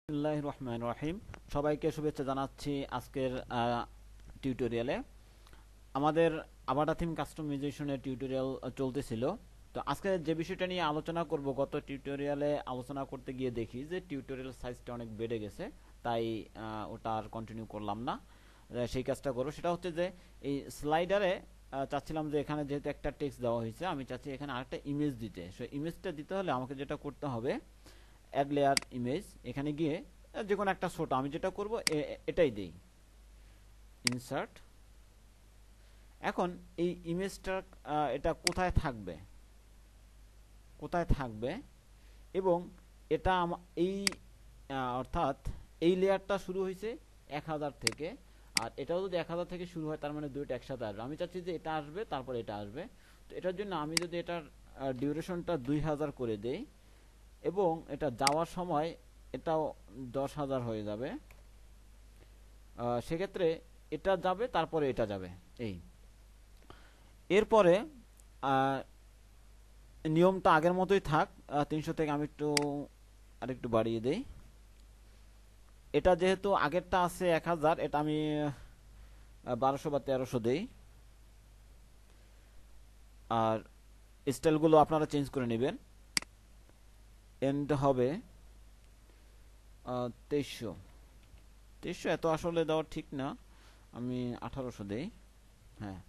বিসমিল্লাহির রহমানির রহিম। সবাইকে শুভেচ্ছা জানাচ্ছি আজকের টিউটোরিয়ালে। আমাদের আবাটা থিম কাস্টমাইজেশনের টিউটোরিয়াল চলতেছিল। তো আজকে যে বিষয়টা নিয়ে আলোচনা করব, গত টিউটোরিয়ালে আলোচনা করতে গিয়ে দেখি যে টিউটোরিয়াল সাইজটা অনেক বেড়ে গেছে, তাই ওটা আর কন্টিনিউ করলাম না। সেই কাজটা করব, সেটা হচ্ছে যে এই স্লাইডারে চাচ্ছিলাম যে এখানে যেহেতু একটা টেক্সট দেওয়া হয়েছে, আমি চাচ্ছি এখানে আরেকটা ইমেজ দিতে। সেই ইমেজটা দিতে হলে আমাকে যেটা করতে হবে, অ্যাড লেয়ার ইমেজ, এখানে গিয়ে যে কোনো একটা ছোট, আমি যেটা করব এটাই দেই, ইনসার্ট। এখন এই ইমেজটা এটা কোথায় থাকবে, কোথায় থাকবে এবং এটা এই অর্থাৎ এই লেয়ারটা শুরু হয়েছে 1000 থেকে, আর এটাও যদি 1000 থেকে শুরু হয় তার মানে দুইটা একসাথে আসবে। আমি চাচ্ছি যে এটা আসবে তারপর এটা আসবে। তো এটার জন্য আমি যদি এটার ডিউরেশনটা 2000 করে দেই এবং এটা যাওয়ার সময় এটাও 10,000 হয়ে যাবে, সেক্ষেত্রে এটা যাবে তারপরে এটা যাবে। এই এরপরে নিয়মটা আগের মতোই থাক, 300 থেকে আমি একটু আরেকটু বাড়িয়ে দেই। এটা যেহেতু আগেরটা আছে 1000, এটা আমি 1200 বা 1300 দেই। আর স্টাইলগুলো আপনারা চেঞ্জ করে নেবেন। এন্ড হবে 2300। 2300 এত আসলে দেওয়া ঠিক না, আমি 1800 দেই। হ্যাঁ,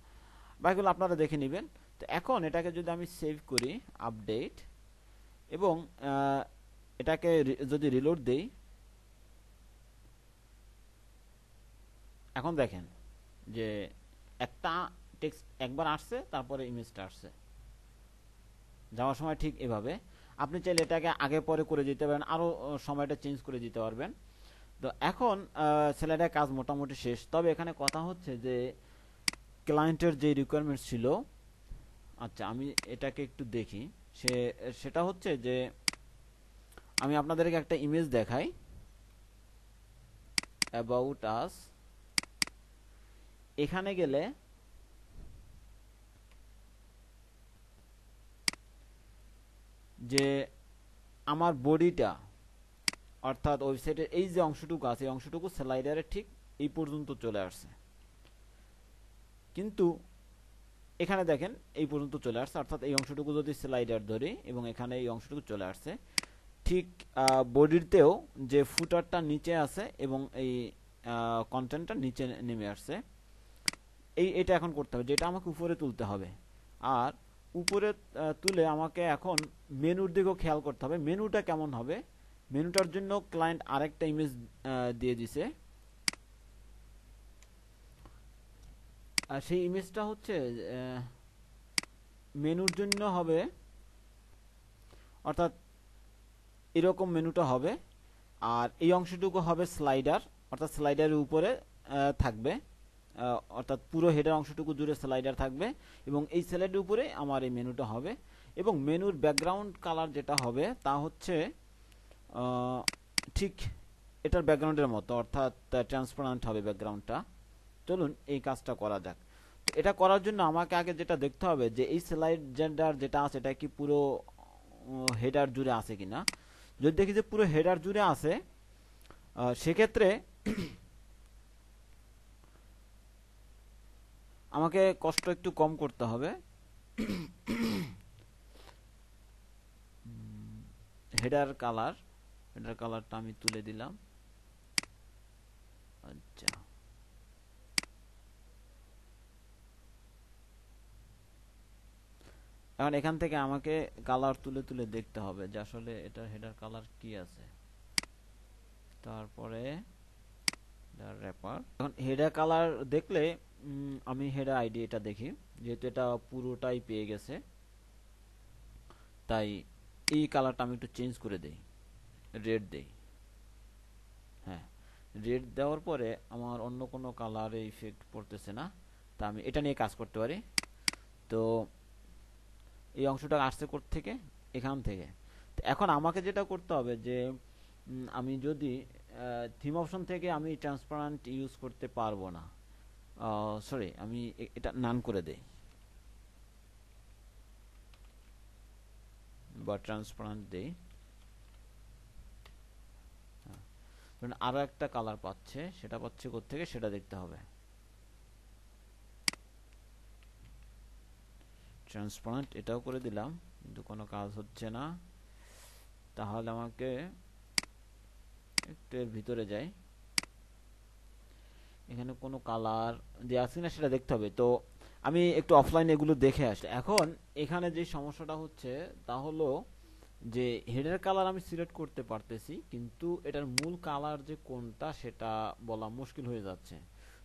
বাকিগুলো আপনারা দেখে নেবেন। তো এখন এটাকে যদি আমি সেভ করি, আপডেট, এবং এটাকে যদি রিলোড দেই, এখন দেখেন যে একটা টেক্সট একবার আসছে, তারপরে ইমেজটা আসছে যাওয়ার সময় ঠিক এভাবে। আপনি চাইলে এটাকে আগে পরে করে দিতে পারেন, আরও সময়টা চেঞ্জ করে দিতে পারবেন। তো এখন স্যালারির কাজ মোটামুটি শেষ। তবে এখানে কথা হচ্ছে যে ক্লায়েন্টের যে রিকোয়ারমেন্ট ছিল, আচ্ছা আমি এটাকে একটু দেখি। সেটা হচ্ছে যে আমি আপনাদেরকে একটা ইমেজ দেখাই, অ্যাবাউট আস। এখানে গেলে যে আমার বডিটা, অর্থাৎ ওয়েবসাইটের এই যে অংশটুকু আছে, এই অংশটুকু স্লাইডারে ঠিক এই পর্যন্ত চলে আসছে, কিন্তু এখানে দেখেন এই পর্যন্ত চলে আসছে, অর্থাৎ এই অংশটুকু যদি স্লাইডার ধরি এবং এখানে এই অংশটুকু চলে আসছে। ঠিক বডিতেও যে ফুটারটা নিচে আছে এবং এই কন্টেন্টটা নিচে নেমে আসছে, এটা এখন করতে হবে, যেটা আমাকে উপরে তুলতে হবে। আর উপরে তুলে আমাকে এখন মেনুর দিকেও খেয়াল করতে হবে, মেনুটা কেমন হবে। মেনুটার জন্য ক্লায়েন্ট আরেকটা ইমেজ দিয়ে দিছে, আর সেই ইমেজটা হচ্ছে মেনুর জন্য হবে, অর্থাৎ এরকম মেনুটা হবে। আর এই অংশটুকু হবে স্লাইডার, অর্থাৎ স্লাইডারের উপরে থাকবে, অর্থাৎ পুরো হেডার অংশটুকু জুড়ে স্লাইডার থাকবে এবং এই স্লাইডের উপরে আমার এই মেনুটা হবে। এবং মেনুর ব্যাকগ্রাউন্ড কালার যেটা হবে তা হচ্ছে ঠিক এটার ব্যাকগ্রাউন্ডের মতো, অর্থাৎ ট্রান্সপারেন্ট হবে ব্যাকগ্রাউন্ডটা। চলুন এই কাজটা করা যাক। তো এটা করার জন্য আমাকে আগে যেটা দেখতে হবে যে এই স্লাইডার যেটা আছে এটা কি পুরো হেডার জুড়ে আছে কিনা। যদি দেখি যে পুরো হেডার জুড়ে আছে, সেক্ষেত্রে আমাকে কষ্ট একটু কম করতে হবে। হেডার কালারটা আমি তুলে দিলাম। আচ্ছা, এখন এখান থেকে আমাকে কালার তুলে তুলে দেখতে হবে যে আসলে এটার হেডার কালার কি আছে। তারপরে র্যাপার, এখন হেডার কালার দেখলে আমি হেডার আইডি এটা দেখি, যেহেতু এটা পুরোটাই পেয়ে গেছে, তাই এই কালারটা আমি একটু চেঞ্জ করে দেই, রেড দেই। হ্যাঁ, রেড দেওয়ার পরে আমার অন্য কোনো কালারে ইফেক্ট পড়তেছে না, তা আমি এটা নিয়ে কাজ করতে পারি। তো এই অংশটা আসছে থেকে, এখান থেকে। তো এখন আমাকে যেটা করতে হবে যে আমি যদি থিম অপশন থেকে আমি ট্রান্সপারেন্ট ইউজ করতে পারবো না, সরি আমি এটা নান করে দেই বা ট্রান্সপারেন্ট দেই। কারণ আরো একটা কালার পাচ্ছে, সেটা পাচ্ছে কোত্থেকে সেটা দেখতে হবে। ট্রান্সপারেন্ট এটাও করে দিলাম, কিন্তু কোনো কাজ হচ্ছে না। তাহলে আমাকে একটু এর ভিতরে যাই, এখানে কোনো কালার দেওয়া আছে না সেটা দেখতে হবে। তো আমি একটু অফলাইনে এগুলো দেখে আসি। এখন এখানে যে সমস্যাটা হচ্ছে তা হলো যে হেডের কালার আমি সিলেক্ট করতে পারতেছি, কিন্তু এটার মূল কালার যে কোনটা সেটা বলা মুশকিল হয়ে যাচ্ছে।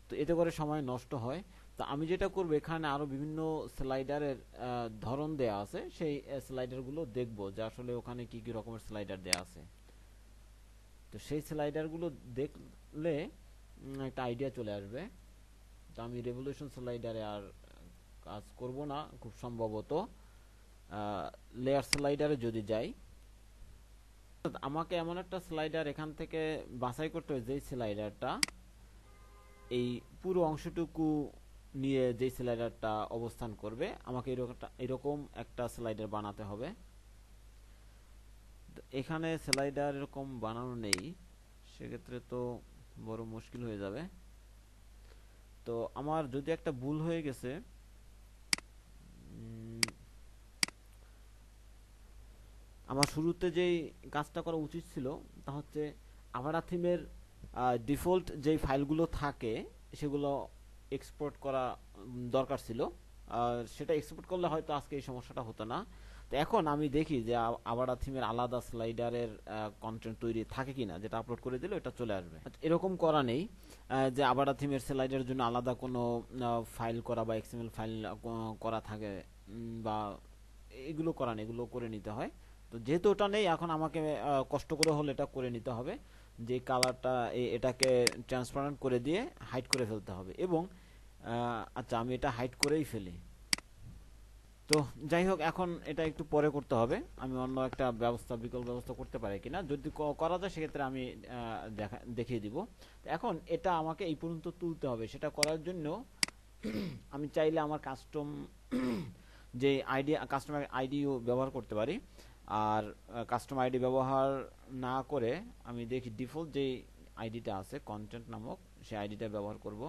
তো এতে করে সময় নষ্ট হয়। তো আমি যেটা করব, এখানে আরো বিভিন্ন স্লাইডারের ধরন দেয়া আছে, সেই স্লাইডারগুলো দেখব যে আসলে ওখানে কি কি রকমের স্লাইডার দেয়া আছে। তো সেই স্লাইডারগুলো দেখলে একটা আইডিয়া চলে আসবে। তো আমি রেভলিউশন স্লাইডারে আর কাজ করব না খুব সম্ভবত। লেয়ার স্লাইডারে যদি যাই, আমাকে এমন একটা স্লাইডার এখান থেকে বাছাই করতে হবে যেই স্লাইডারটা এই পুরো অংশটুকু নিয়ে যেই স্লাইডারটা অবস্থান করবে, আমাকে এরকম একটা স্লাইডার বানাতে হবে। এখানে স্লাইডার এরকম বানানো নেই, সেক্ষেত্রে তো বড় মুশকিল হয়ে যাবে। তো আমার যদি একটা ভুল হয়ে গেছে, আমার শুরুতে যেই কাজটা করা উচিত ছিল তা হচ্ছে আভারা থিমের ডিফল্ট যেই ফাইলগুলো থাকে সেগুলো এক্সপোর্ট করা দরকার ছিল। সেটা এক্সপোর্ট করলে হয়তো আজকে এই সমস্যাটা হতো না। তো এখন আমি দেখি যে আভারা থিমের আলাদা স্লাইডারের কন্টেন্ট তৈরি থাকে কিনা, যেটা আপলোড করে দিলে এটা চলে আসবে। এরকম করা নেই যে আভারা থিমের স্লাইডারের জন্য আলাদা কোনো ফাইল করা বা এক্সএমএল ফাইল করা থাকে, বা এগুলো করা নেই, এগুলো করে নিতে হয়। তো যেহেতু ওটা নেই, এখন আমাকে কষ্ট করে হলে এটা করে নিতে হবে যে কালারটা এটাকে ট্রান্সপারেন্ট করে দিয়ে হাইড করে ফেলতে হবে। এবং আচ্ছা, আমি এটা হাইড করেই ফেলি। তো যাই হোক, এখন এটা একটু পরে করতে হবে। আমি অন্য একটা বিকল্প ব্যবস্থা করতে পারি কিনা, যদি করা যায় সেক্ষেত্রে আমি দেখিয়ে দিব। এখন এটা আমাকে এই পর্যন্ত তুলতে হবে। সেটা করার জন্য আমি চাইলে আমার যে কাস্টমার আইডিও ব্যবহার করতে পারি। আর কাস্টম আইডি ব্যবহার না করে আমি দেখি ডিফল্ট যে আইডিটা আছে কন্টেন্ট নামক, সেই আইডিটা ব্যবহার করব।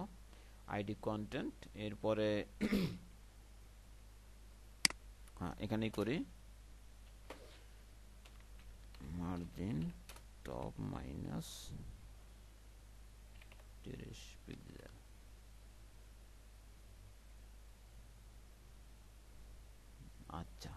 আইডি কন্টেন্ট, এরপরে হ্যাঁ এখানেই করি মার্জিন টপ মাইনাস 30 পিক্সেল। আচ্ছা,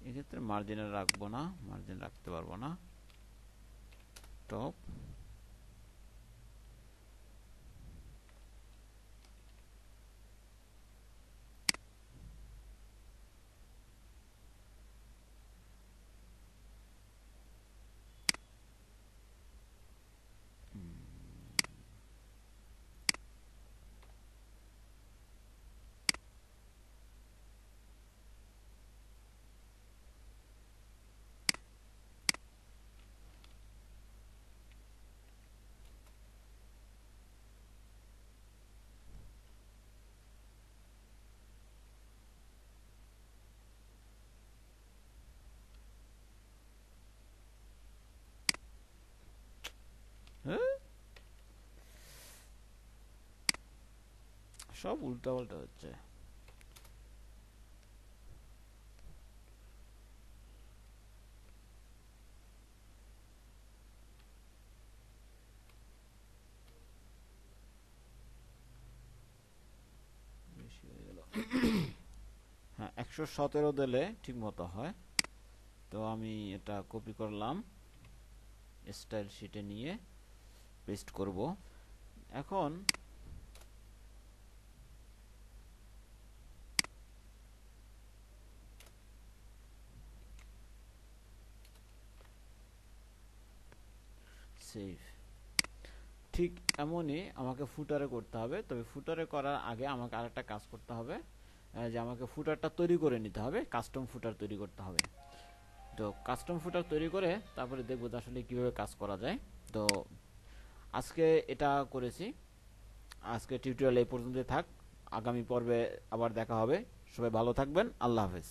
এক্ষেত্রে মার্জিনে রাখবো না, মার্জিন রাখতে পারবো না। টপ সব উল্টা পাল্টা হচ্ছে। বেশি হয়ে গেল। হ্যাঁ, 117 দিলে ঠিক মতো হয়। তো আমি এটা কপি করলাম, স্টাইল শিটে নিয়ে পেস্ট করব। এখন সেভ। ঠিক এমনই আমাকে ফুটারে করতে হবে। তবে ফুটারে করার আগে আমাকে আরেকটা কাজ করতে হবে, যে আমাকে ফুটারটা তৈরি করে নিতে হবে, কাস্টম ফুটার তৈরি করতে হবে। তো কাস্টম ফুটার তৈরি করে তারপরে দেখবো আসলে কিভাবে কাজ করা যায়। তো আজকে এটা করেছি। আজকে টিউটোরিয়াল এই পর্যন্তই থাক। আগামী পর্বে আবার দেখা হবে। সবাই ভালো থাকবেন। আল্লাহ হাফেজ।